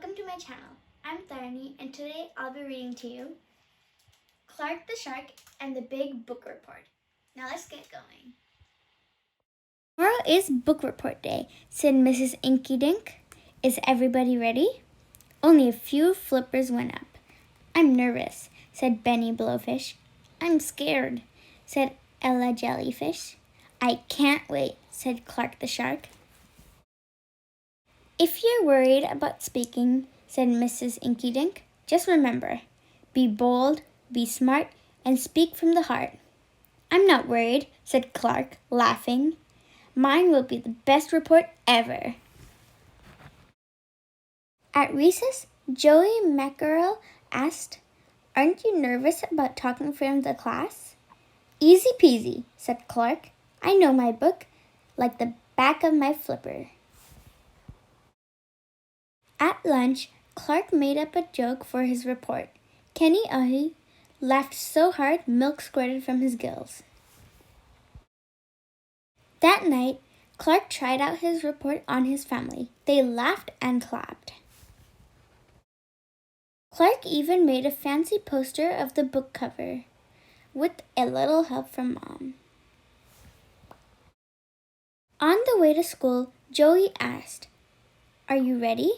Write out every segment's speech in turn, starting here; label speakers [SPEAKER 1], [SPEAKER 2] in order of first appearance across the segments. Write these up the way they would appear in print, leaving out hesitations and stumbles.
[SPEAKER 1] Welcome to my channel. I'm THARANI'S and today I'll be reading to you Clark the Shark and the Big Book Report. Now let's get going. Tomorrow is book report day, said Mrs. Inky Dink. Is everybody ready? Only a few flippers went up. I'm nervous, said Benny Blowfish. I'm scared, said Ella Jellyfish. I can't wait, said Clark the Shark. If you're worried about speaking, said Mrs. Inky Dink, just remember, be bold, be smart, and speak from the heart. I'm not worried, said Clark, laughing. Mine will be the best report ever. At recess, Joey Mackerel asked, Aren't you nervous about talking in front of the class? Easy peasy, said Clark. I know my book like the back of my flipper. At lunch, Clark made up a joke for his report. Kenny Ahi laughed so hard milk squirted from his gills. That night, Clark tried out his report on his family. They laughed and clapped. Clark even made a fancy poster of the book cover, with a little help from Mom. On the way to school, Joey asked, Are you ready?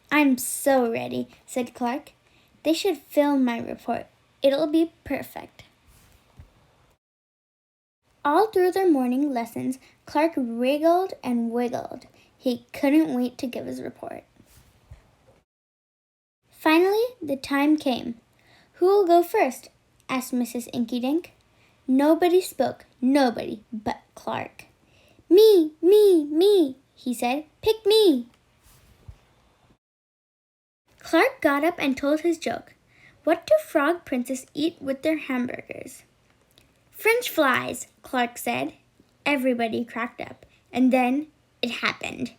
[SPEAKER 1] I'm so ready, said Clark. They should film my report. It'll be perfect. All through their morning lessons, Clark wriggled and wiggled. He couldn't wait to give his report. Finally, the time came. Who'll go first? Asked Mrs. Inky Dink. Nobody spoke, nobody but Clark. Me, he said. Pick me. Clark got up and told his joke. What do frog princes eat with their hamburgers? French flies, Clark said. Everybody cracked up, and then it happened.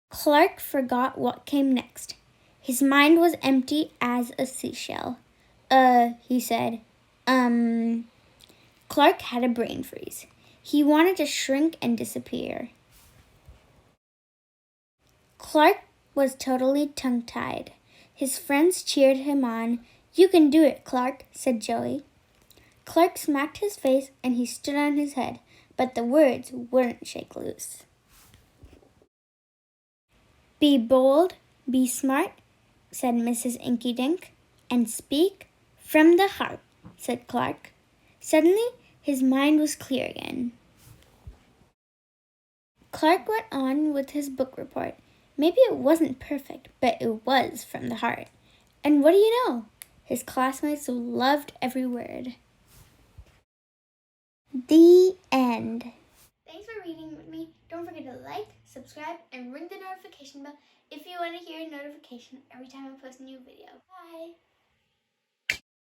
[SPEAKER 1] Clark forgot what came next. His mind was empty as a seashell. He said. Clark had a brain freeze. He wanted to shrink and disappear. Clark was totally tongue-tied. His friends cheered him on. You can do it, Clark, said Joey. Clark smacked his face and he stood on his head, but the words wouldn't shake loose. Be bold, be smart, said Mrs. Inky Dink, and speak from the heart, said Clark. Suddenly, his mind was clear again. Clark went on with his book report. Maybe it wasn't perfect, but it was from the heart. And what do you know? His classmates loved every word. The end. Thanks for reading with me. Don't forget to like, subscribe, and ring the notification bell if you want to hear a notification every time I post a new video. Bye!